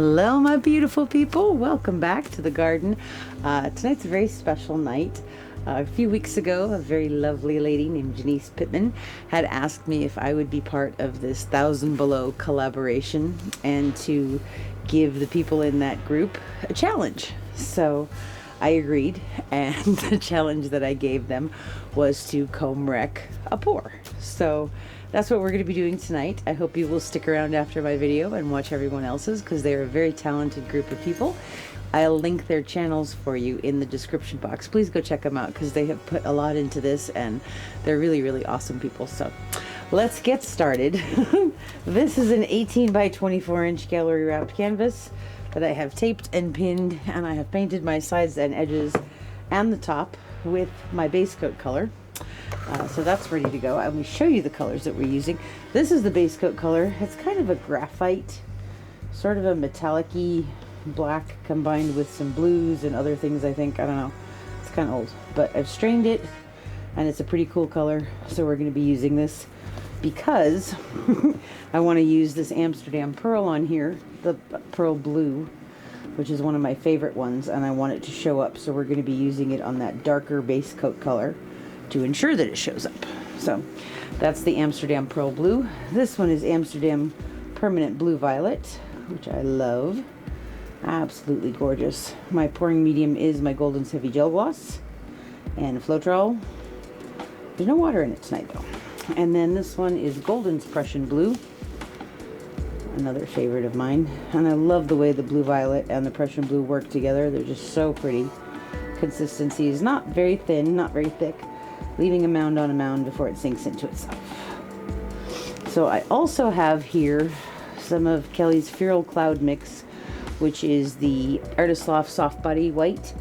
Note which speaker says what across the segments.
Speaker 1: Hello, my beautiful people. Welcome back to the garden. Tonight's a very special night. A few weeks ago, a very lovely lady named Janese Pitman had asked me if I would be part of this 1,000 Below collaboration and to give the people in that group a challenge. So I agreed, and the challenge that I gave them was to comb wreck a pour. So that's what we're going to be doing tonight. I hope you will stick around after my video and watch everyone else's, because they're a very talented group of people. I'll link their channels for you in the description box. Please go check them out, because they have put a lot into this and they're really, really awesome people. So let's get started. This is an 18 by 24 inch gallery wrapped canvas that I have taped and pinned, and I have painted my sides and edges and the top with my base coat color. So that's ready to go. Let me show you the colors that we're using. This is the base coat color. It's kind of a graphite, sort of a metallic-y black combined with some blues and other things, I think. I don't know. It's kind of old, but I've strained it and it's a pretty cool color. So we're going to be using this because I want to use this Amsterdam pearl on here, the pearl blue, which is one of my favorite ones, and I want it to show up. So we're going to be using it on that darker base coat color to ensure that it shows up. So that's the Amsterdam Pearl Blue. This one is Amsterdam Permanent Blue Violet, which I love. Absolutely gorgeous. My pouring medium is my Golden's Heavy Gel Gloss and Floetrol. There's no water in it tonight though. And then this one is Golden's Prussian Blue, another favorite of mine. And I love the way the Blue Violet and the Prussian Blue work together. They're just so pretty. Consistency is not very thin, not very thick, leaving a mound on a mound before it sinks into itself. So I also have here some of Kelly's Feral Cloud Mix, which is the Artists Loft Soft Body White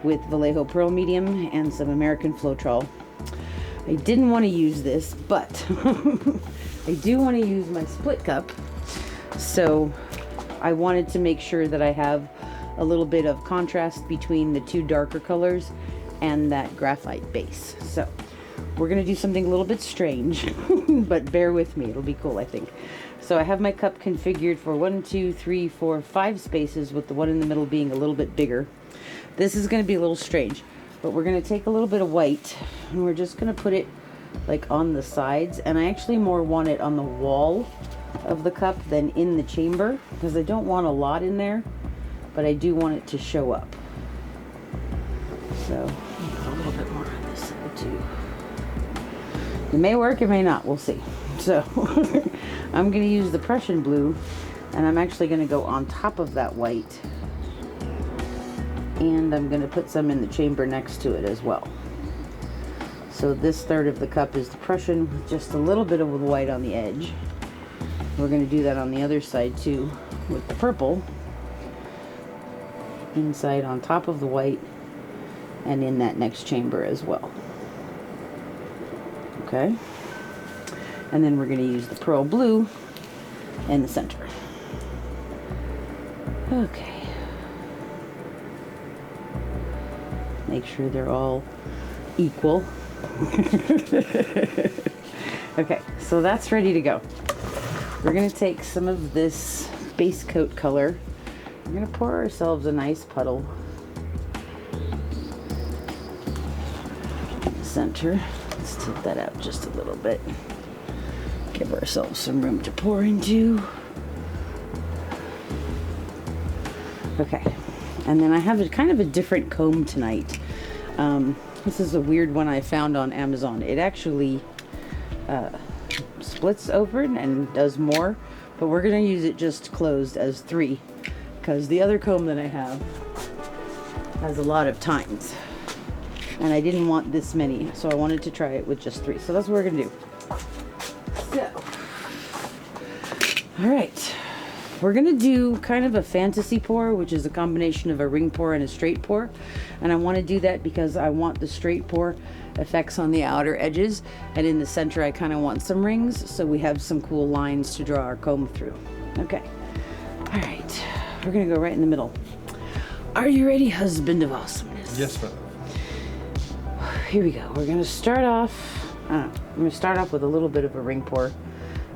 Speaker 1: with Vallejo Pearl Medium and some American Floetrol. I didn't want to use this, but I do want to use my split cup. So I wanted to make sure that I have a little bit of contrast between the two darker colors and that graphite base. So we're going to do something a little bit strange, but bear with me. It'll be cool, I think. So I have my cup configured for 1, 2, 3, 4, 5 spaces, with the one in the middle being a little bit bigger. This is going to be a little strange, but we're going to take a little bit of white and we're just going to put it like on the sides. And I actually more want it on the wall of the cup than in the chamber, because I don't want a lot in there, but I do want it to show up. So a little bit more on this side too. It may work, it may not, we'll see. So I'm going to use the Prussian Blue, and I'm actually going to go on top of that white, and I'm going to put some in the chamber next to it as well. So this third of the cup is the Prussian with just a little bit of white on the edge. We're going to do that on the other side too with the purple inside on top of the white and in that next chamber as well. Okay, and then we're going to use the pearl blue in the center. Okay, make sure they're all equal. Okay, so that's ready to go. We're going to take some of this base coat color. We're going to pour ourselves a nice puddle in the center. Let's tilt that out just a little bit. Give ourselves some room to pour into. Okay, and then I have a kind of a different comb tonight. This is a weird one I found on Amazon. It actually splits open and does more, but we're going to use it just closed as 3, because the other comb that I have has a lot of tines. And I didn't want this many, so I wanted to try it with just 3. So that's what we're gonna do. So, all right, we're gonna do kind of a fantasy pour, which is a combination of a ring pour and a straight pour. And I want to do that because I want the straight pour effects on the outer edges, and in the center I kind of want some rings, so we have some cool lines to draw our comb through. Okay, all right, we're gonna go right in the middle. Are you ready, husband of awesomeness?
Speaker 2: Yes, ma'am.
Speaker 1: Here we go. We're going to start off, I'm going to start off with a little bit of a ring pour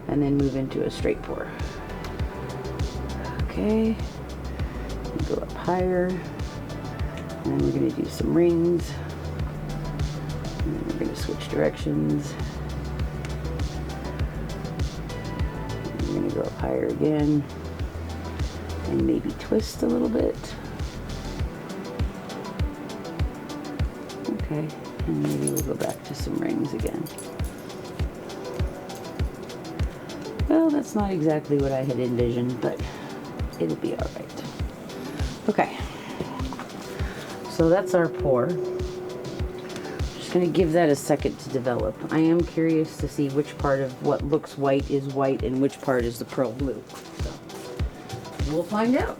Speaker 1: and then move into a straight pour. Okay. go up higher, and we're going to do some rings, and then we're going to switch directions. We're going to go up higher again, and maybe twist a little bit. Okay, and maybe we'll go back to some rings again. Well, that's not exactly what I had envisioned, but it'll be all right. Okay, so that's our pour. Just gonna give that a second to develop. I am curious to see which part of what looks white is white and which part is the pearl blue. So we'll find out.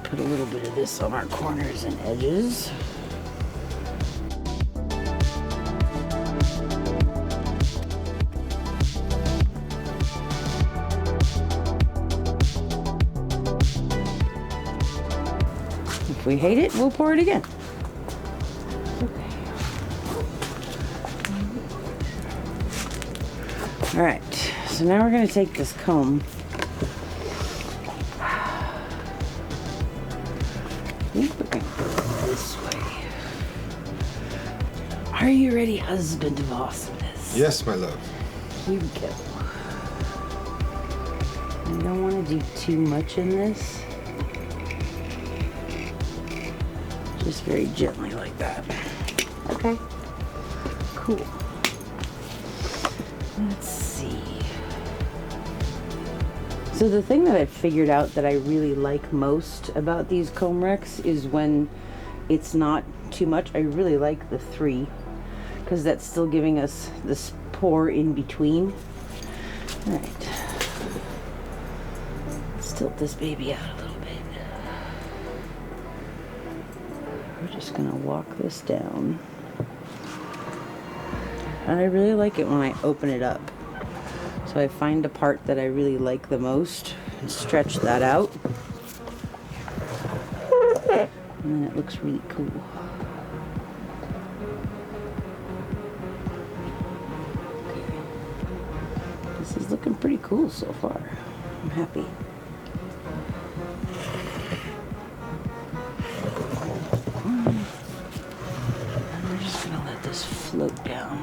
Speaker 1: Put a little bit of this on our corners and edges. If we hate it, we'll pour it again. Okay. All right, so now we're going to take this comb. This way. Are you ready, husband of awesomeness?
Speaker 2: Yes, my love.
Speaker 1: Here we go. I don't want to do too much in this. Just very gently like that. Okay. Cool. Let's see. So the thing that I figured out that I really like most about these comb wrecks is when it's not too much. I really like the 3 because that's still giving us this pour in between. All right. Let's tilt this baby out a little bit. We're just gonna walk this down. And I really like it when I open it up. So I find a part that I really like the most and stretch that out. And then it looks really cool. Okay. This is looking pretty cool so far. I'm happy. And we're just gonna let this float down.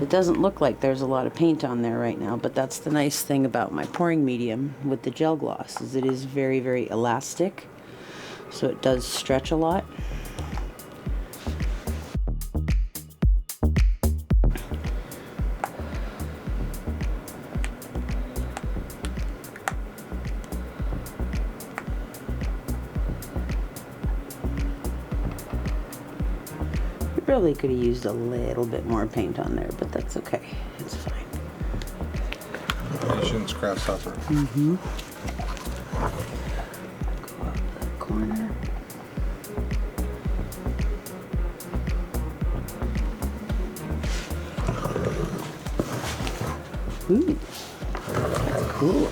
Speaker 1: It doesn't look like there's a lot of paint on there right now, but that's the nice thing about my pouring medium with the gel gloss, is it is very, very elastic, so it does stretch a lot. Probably could have used a little bit more paint on there, but that's okay. It's fine.
Speaker 2: Patience, grasshopper.
Speaker 1: Mm-hmm. Go up that corner. Ooh, that's cool.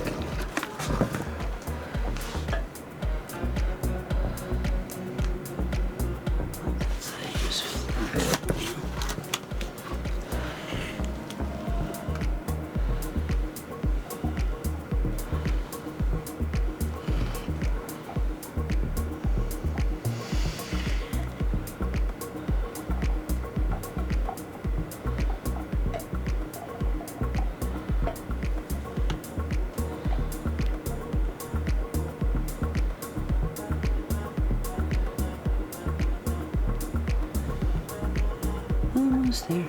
Speaker 1: Almost there.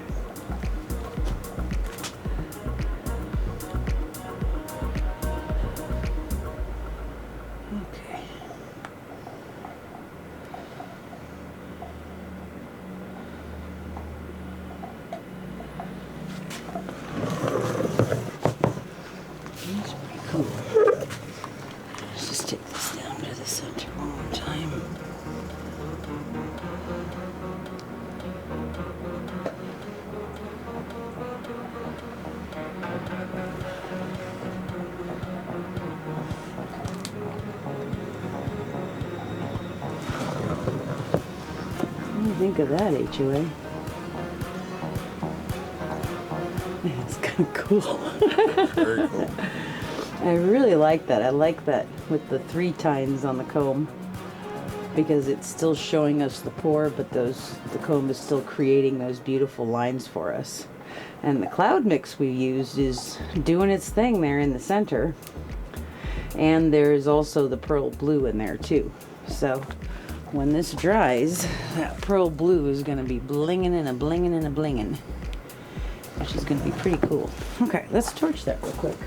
Speaker 1: Okay. That's pretty cool. Let's just take this down to the center one more time. think of that, HOA? Yeah, it's kind of cool.
Speaker 2: Very cool.
Speaker 1: I really like that. I like that with the 3 tines on the comb, because it's still showing us the pour, but the comb is still creating those beautiful lines for us. And the cloud mix we used is doing its thing there in the center. And there's also the pearl blue in there too. So when this dries, that pearl blue is going to be blinging and a blinging and a blinging, which is going to be pretty cool. Okay, let's torch that real quick.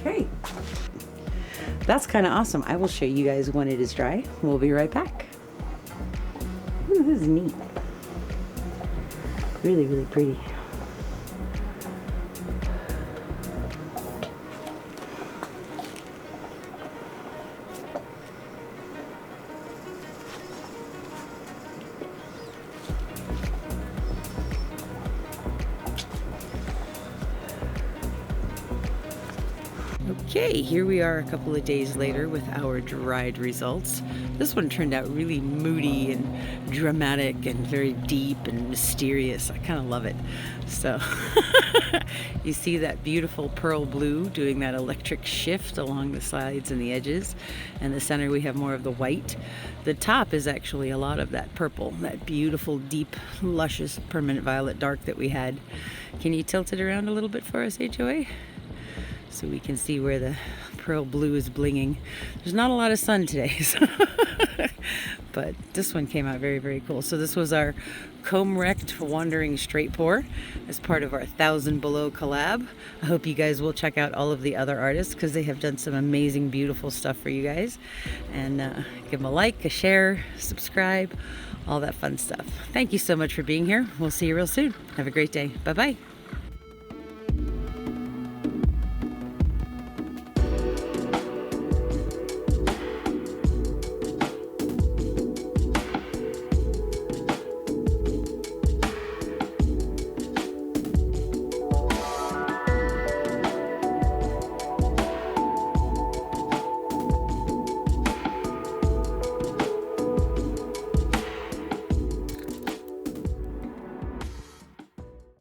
Speaker 1: Okay, that's kind of awesome. I will show you guys when it is dry. We'll be right back. Ooh, this is neat. Really, really pretty. Okay, here we are a couple of days later with our dried results. This one turned out really moody and dramatic and very deep and mysterious. I kind of love it. So you see that beautiful pearl blue doing that electric shift along the sides and the edges. And the center we have more of the white. The top is actually a lot of that purple, that beautiful, deep, luscious, permanent violet dark that we had. Can you tilt it around a little bit for us, HOA? So we can see where the pearl blue is blinging. There's not a lot of sun today, so but this one came out very, very cool. So this was our comb wrecked wandering straight pour as part of our 1000 Below collab. I hope you guys will check out all of the other artists, because they have done some amazing, beautiful stuff for you guys. And give them a like, a share, subscribe, all that fun stuff. Thank you so much for being here. We'll see you real soon. Have a great day. Bye-bye.